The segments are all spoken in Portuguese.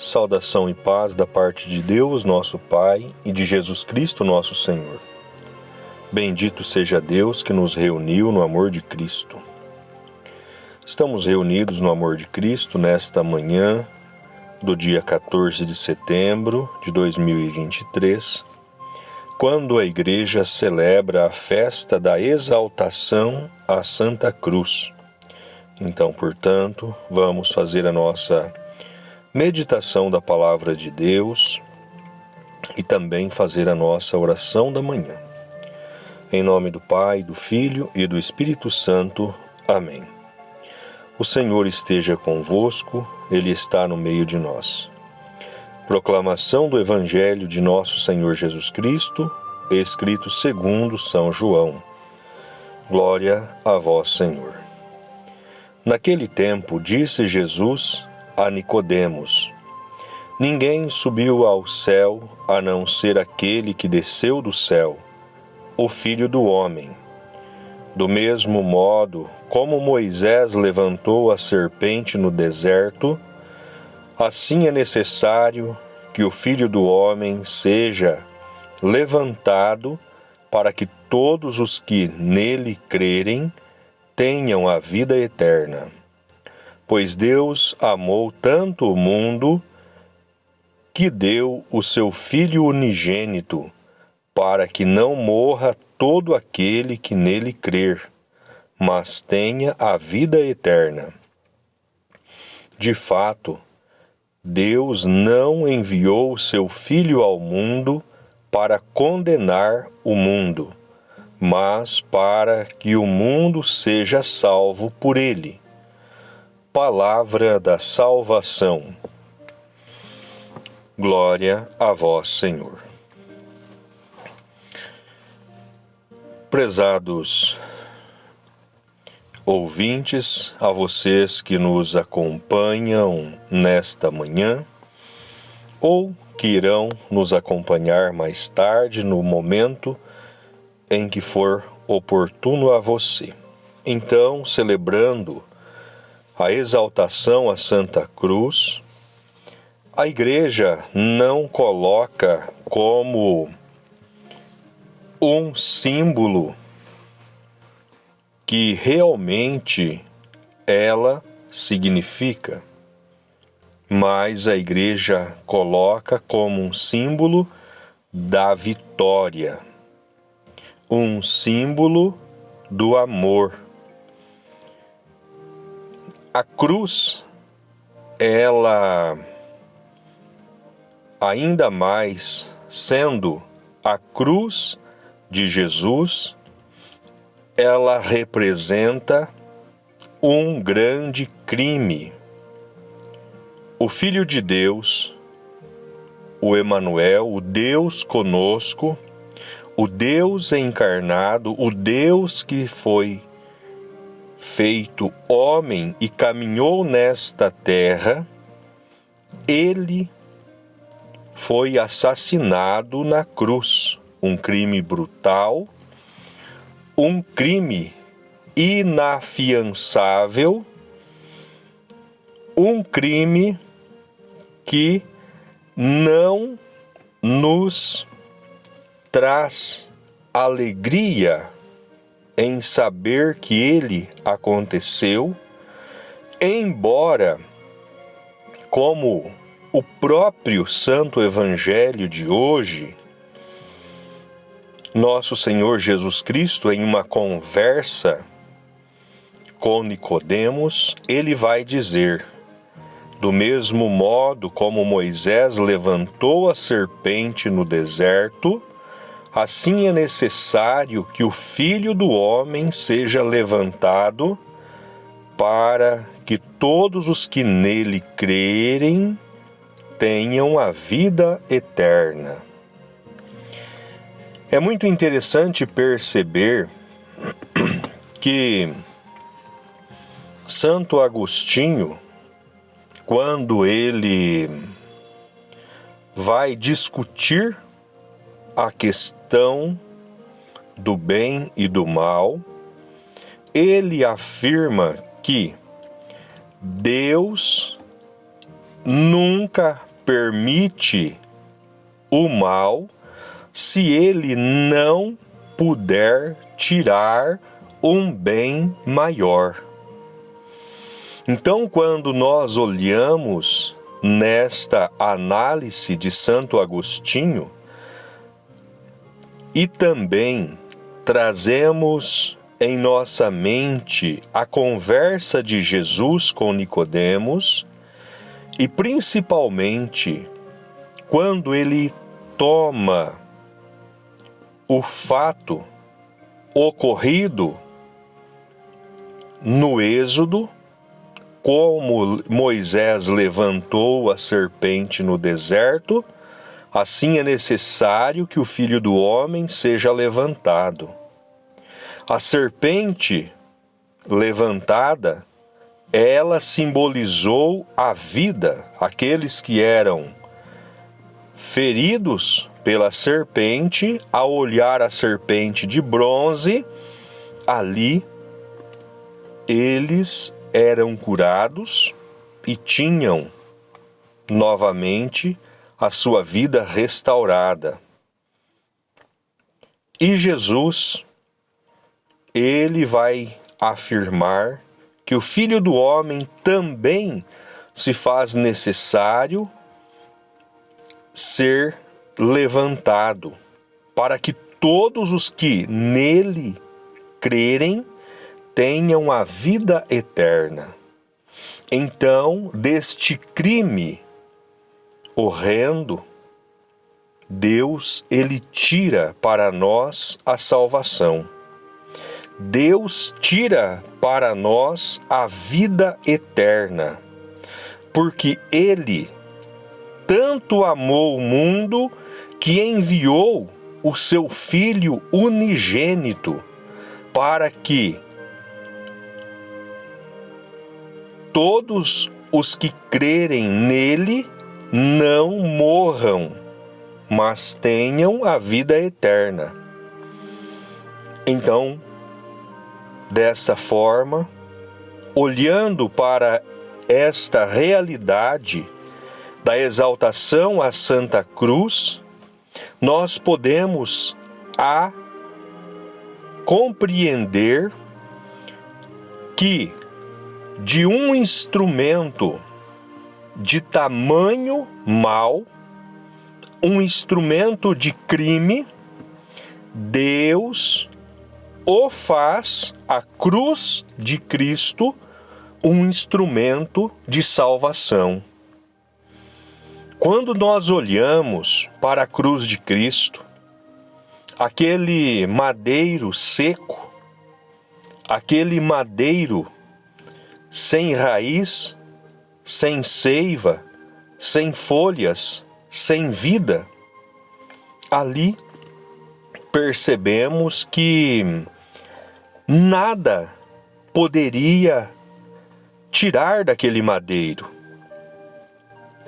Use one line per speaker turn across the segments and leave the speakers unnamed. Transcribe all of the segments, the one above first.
Saudação e paz da parte de Deus, nosso Pai, e de Jesus Cristo, nosso Senhor. Bendito seja Deus que nos reuniu no amor de Cristo. Estamos reunidos no amor de Cristo nesta manhã do dia 14 de setembro de 2023, quando a Igreja celebra a festa da exaltação à Santa Cruz. Então, portanto, vamos fazer a nossa meditação da Palavra de Deus e também fazer a nossa oração da manhã. Em nome do Pai, do Filho e do Espírito Santo. Amém. O Senhor esteja convosco, Ele está no meio de nós. Proclamação do Evangelho de nosso Senhor Jesus Cristo, escrito segundo São João. Glória a vós, Senhor. Naquele tempo disse Jesus a Nicodemos: Ninguém subiu ao céu a não ser aquele que desceu do céu, o Filho do Homem. Do mesmo modo como Moisés levantou a serpente no deserto, assim é necessário que o Filho do Homem seja levantado para que todos os que nele crerem tenham a vida eterna. Pois Deus amou tanto o mundo que deu o seu Filho unigênito, para que não morra todo aquele que nele crer, mas tenha a vida eterna. De fato, Deus não enviou o seu Filho ao mundo para condenar o mundo, mas para que o mundo seja salvo por ele. Palavra da salvação. Glória a vós, Senhor. Prezados ouvintes, a vocês que nos acompanham nesta manhã, ou que irão nos acompanhar mais tarde, no momento em que for oportuno a você. Então, celebrando a exaltação à Santa Cruz, a Igreja não coloca como um símbolo que realmente ela significa, mas a Igreja coloca como um símbolo da vitória, um símbolo do amor. A cruz, ela, ainda mais sendo a cruz de Jesus, ela representa um grande crime. O Filho de Deus, o Emanuel, o Deus conosco, o Deus encarnado, o Deus que foi feito homem e caminhou nesta terra, ele foi assassinado na cruz. Um crime brutal, um crime inafiançável, um crime que não nos traz alegria em saber que ele aconteceu, embora, como o próprio Santo Evangelho de hoje, nosso Senhor Jesus Cristo, em uma conversa com Nicodemos, ele vai dizer: do mesmo modo como Moisés levantou a serpente no deserto, assim é necessário que o Filho do Homem seja levantado, para que todos os que nele crerem tenham a vida eterna. É muito interessante perceber que Santo Agostinho, quando ele vai discutir a questão do bem e do mal, ele afirma que Deus nunca permite o mal se ele não puder tirar um bem maior. Então, quando nós olhamos nesta análise de Santo Agostinho e também trazemos em nossa mente a conversa de Jesus com Nicodemos e principalmente quando ele toma o fato ocorrido no Êxodo, como Moisés levantou a serpente no deserto, assim é necessário que o Filho do Homem seja levantado. A serpente levantada, ela simbolizou a vida, aqueles que eram feridos pela serpente, ao olhar a serpente de bronze, ali eles eram curados e tinham novamente a sua vida restaurada. E Jesus, ele vai afirmar que o Filho do Homem também se faz necessário ser levantado, para que todos os que nele crerem tenham a vida eterna. Então, deste crime horrendo, Deus, ele tira para nós a salvação. Deus tira para nós a vida eterna, porque ele tanto amou o mundo que enviou o seu Filho unigênito para que todos os que crerem nele não morram, mas tenham a vida eterna. Então, dessa forma, olhando para esta realidade da exaltação à Santa Cruz, nós podemos compreender que de um instrumento de tamanho mal, um instrumento de crime, Deus o faz, a cruz de Cristo, um instrumento de salvação. Quando nós olhamos para a cruz de Cristo, aquele madeiro seco, aquele madeiro sem raiz, sem seiva, sem folhas, sem vida, ali percebemos que nada poderia tirar daquele madeiro,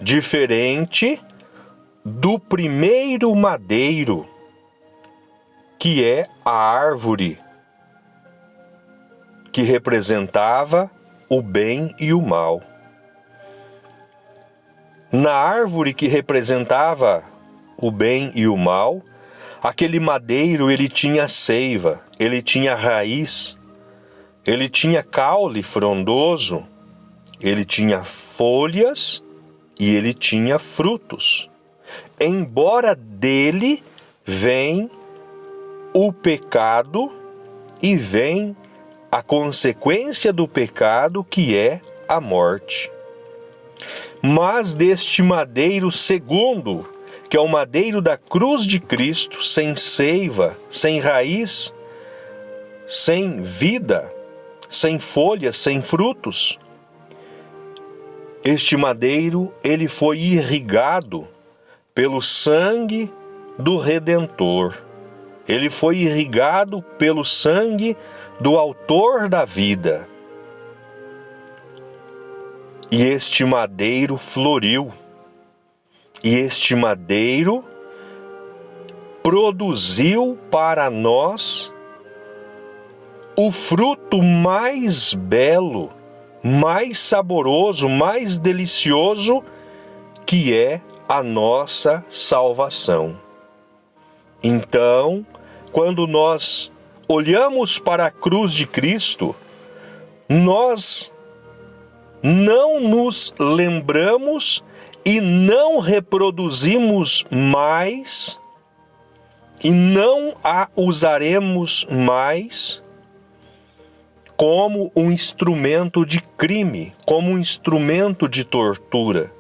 diferente do primeiro madeiro, que é a árvore que representava o bem e o mal. Na árvore que representava o bem e o mal, aquele madeiro, ele tinha seiva, ele tinha raiz, ele tinha caule frondoso, ele tinha folhas e ele tinha frutos. Embora dele vem o pecado e vem a consequência do pecado, que é a morte. Mas deste madeiro segundo, que é o madeiro da cruz de Cristo, sem seiva, sem raiz, sem vida, sem folhas, sem frutos, este madeiro, ele foi irrigado pelo sangue do Redentor. Ele foi irrigado pelo sangue do Autor da vida. E este madeiro floriu. E este madeiro produziu para nós o fruto mais belo, mais saboroso, mais delicioso, que é a nossa salvação. Então, quando nós olhamos para a cruz de Cristo, nós não nos lembramos e não reproduzimos mais e não a usaremos mais como um instrumento de crime, como um instrumento de tortura,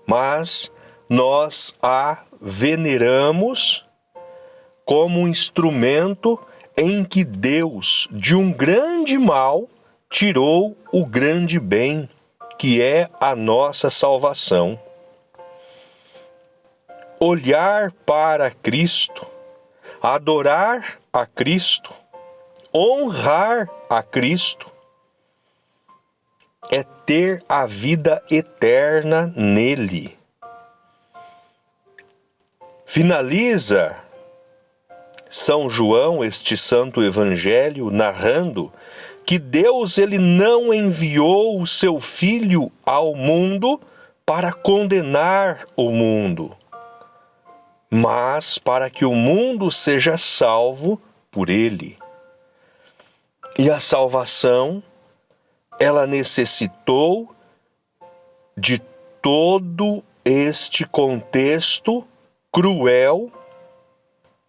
mas nós a veneramos como um instrumento em que Deus, de um grande mal, tirou o grande bem, que é a nossa salvação. Olhar para Cristo, adorar a Cristo, honrar a Cristo, é ter a vida eterna nele. Finaliza São João este santo evangelho narrando que Deus ele não enviou o seu Filho ao mundo para condenar o mundo, mas para que o mundo seja salvo por ele. E a salvação, ela necessitou de todo este contexto cruel,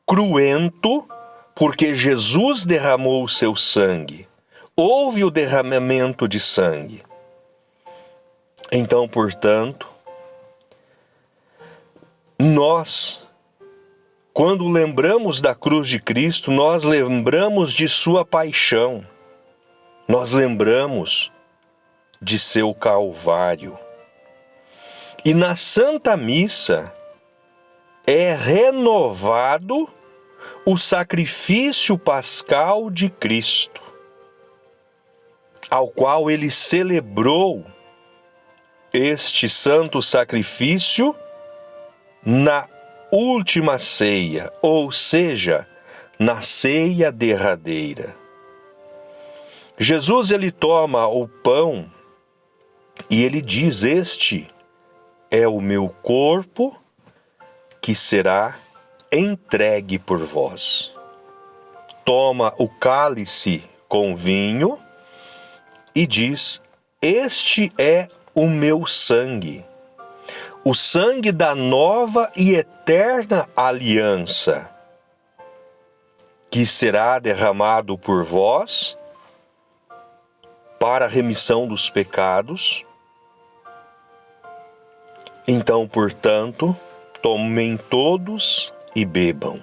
cruento, porque Jesus derramou o seu sangue. Houve o derramamento de sangue. Então, portanto, nós, quando lembramos da cruz de Cristo, nós lembramos de sua paixão. Nós lembramos de seu Calvário. E na Santa Missa é renovado o sacrifício pascal de Cristo, ao qual ele celebrou este santo sacrifício na última ceia, ou seja, na ceia derradeira. Jesus ele toma o pão e ele diz: este é o meu corpo que será entregue por vós. Toma o cálice com vinho e diz: este é o meu sangue, o sangue da nova e eterna aliança, que será derramado por vós para a remissão dos pecados. Então, portanto, tomem todos e bebam.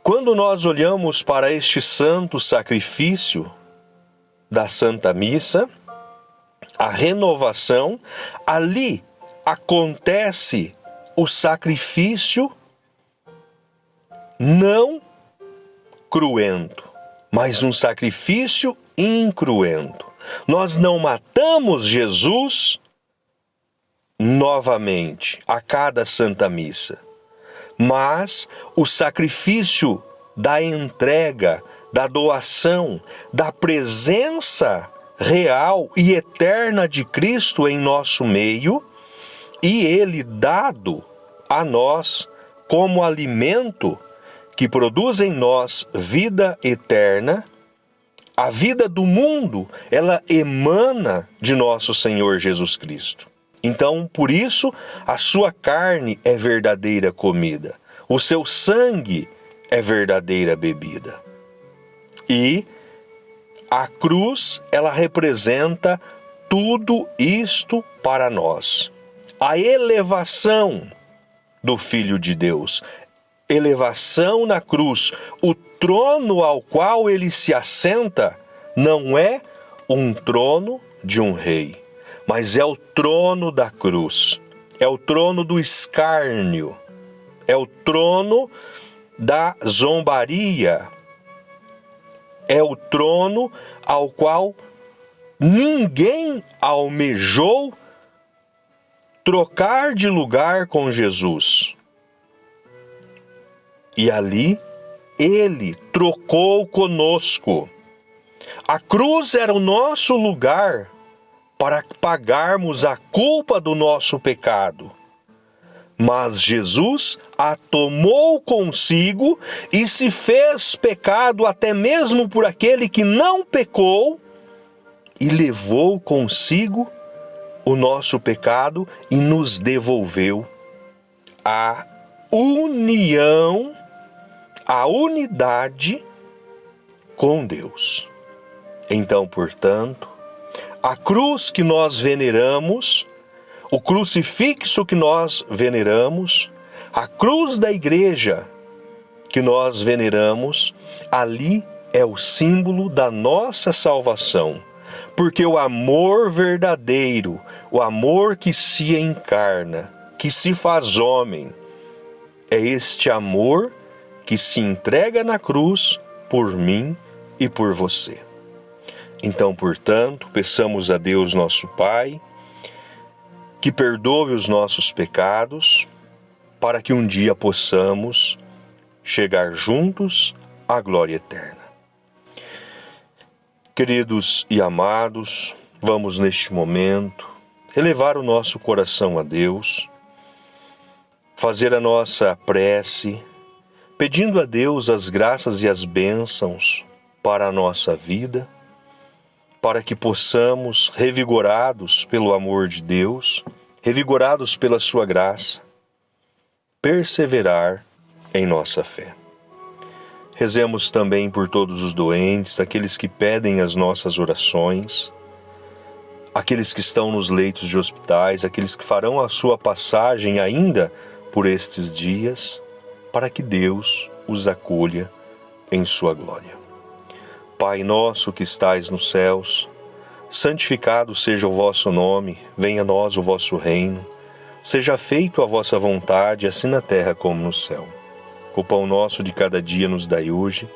Quando nós olhamos para este santo sacrifício da Santa Missa, a renovação, ali acontece o sacrifício não cruento, mas um sacrifício incruento. Nós não matamos Jesus novamente a cada Santa Missa, mas o sacrifício da entrega, da doação, da presença real e eterna de Cristo em nosso meio, e ele dado a nós como alimento que produz em nós vida eterna. A vida do mundo, ela emana de nosso Senhor Jesus Cristo. Então, por isso, a sua carne é verdadeira comida, o seu sangue é verdadeira bebida. E a cruz, ela representa tudo isto para nós. A elevação do Filho de Deus, elevação na cruz, o trono ao qual ele se assenta não é um trono de um rei, mas é o trono da cruz, é o trono do escárnio, é o trono da zombaria, é o trono ao qual ninguém almejou trocar de lugar com Jesus. E ali ele trocou conosco. A cruz era o nosso lugar para pagarmos a culpa do nosso pecado. Mas Jesus a tomou consigo e se fez pecado até mesmo por aquele que não pecou, e levou consigo o nosso pecado e nos devolveu a união, a unidade com Deus. Então, portanto, a cruz que nós veneramos, o crucifixo que nós veneramos, a cruz da igreja que nós veneramos, ali é o símbolo da nossa salvação. Porque o amor verdadeiro, o amor que se encarna, que se faz homem, é este amor que se entrega na cruz por mim e por você. Então, portanto, peçamos a Deus nosso Pai que perdoe os nossos pecados, para que um dia possamos chegar juntos à glória eterna. Queridos e amados, vamos neste momento elevar o nosso coração a Deus, fazer a nossa prece, pedindo a Deus as graças e as bênçãos para a nossa vida, para que possamos, revigorados pelo amor de Deus, revigorados pela sua graça, perseverar em nossa fé. Rezemos também por todos os doentes, aqueles que pedem as nossas orações, aqueles que estão nos leitos de hospitais, aqueles que farão a sua passagem ainda por estes dias, para que Deus os acolha em sua glória. Pai nosso que estais nos céus, santificado seja o vosso nome, venha a nós o vosso reino, seja feito a vossa vontade, assim na terra como no céu. O pão nosso de cada dia nos dai hoje,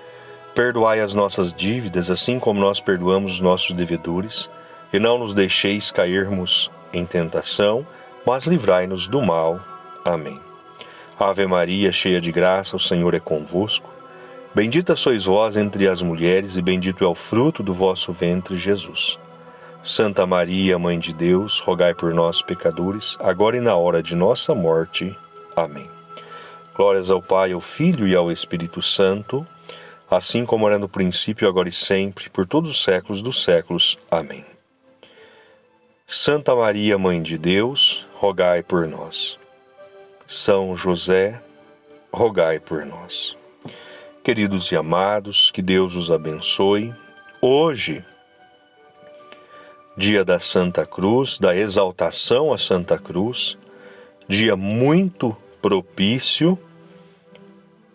perdoai as nossas dívidas, assim como nós perdoamos os nossos devedores, e não nos deixeis cairmos em tentação, mas livrai-nos do mal. Amém. Ave Maria, cheia de graça, o Senhor é convosco. Bendita sois vós entre as mulheres, e bendito é o fruto do vosso ventre, Jesus. Santa Maria, Mãe de Deus, rogai por nós, pecadores, agora e na hora de nossa morte. Amém. Glórias ao Pai, ao Filho e ao Espírito Santo, assim como era no princípio, agora e sempre, por todos os séculos dos séculos. Amém. Santa Maria, Mãe de Deus, rogai por nós. São José, rogai por nós. Queridos e amados, que Deus os abençoe. Hoje, dia da Santa Cruz, da exaltação à Santa Cruz, dia muito propício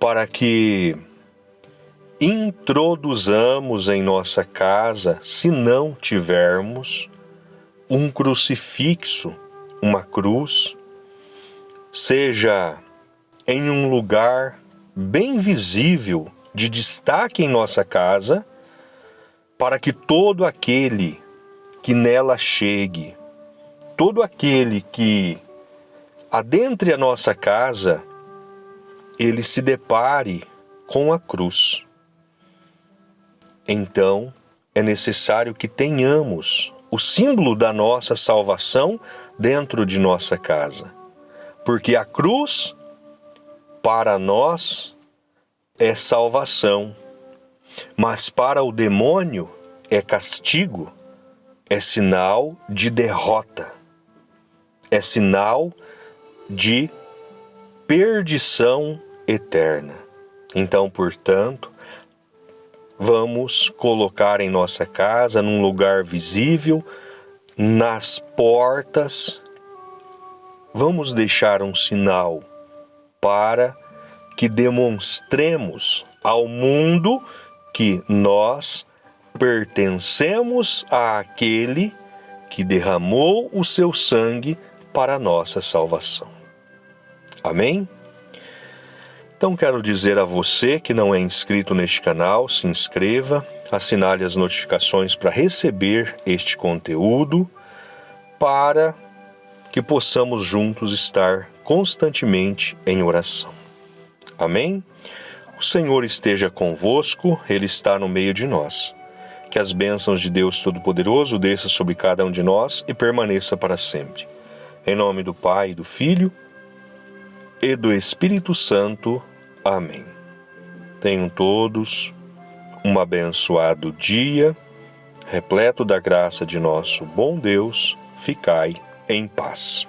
para que introduzamos em nossa casa, se não tivermos, um crucifixo, uma cruz, seja em um lugar bem visível, de destaque em nossa casa, para que todo aquele que nela chegue, todo aquele que adentre a nossa casa, ele se depare com a cruz. Então, é necessário que tenhamos o símbolo da nossa salvação dentro de nossa casa, porque a cruz, para nós, é salvação, mas para o demônio é castigo, é sinal de derrota, é sinal de perdição eterna. Então, portanto, vamos colocar em nossa casa, num lugar visível, nas portas, vamos deixar um sinal para que demonstremos ao mundo que nós pertencemos àquele que derramou o seu sangue para a nossa salvação. Amém? Então quero dizer a você que não é inscrito neste canal, se inscreva, assinale as notificações para receber este conteúdo, para que possamos juntos estar constantemente em oração. Amém? O Senhor esteja convosco, Ele está no meio de nós. Que as bênçãos de Deus Todo-Poderoso desçam sobre cada um de nós e permaneça para sempre. Em nome do Pai, do Filho e do Espírito Santo. Amém. Tenham todos um abençoado dia, repleto da graça de nosso bom Deus. Ficai em paz.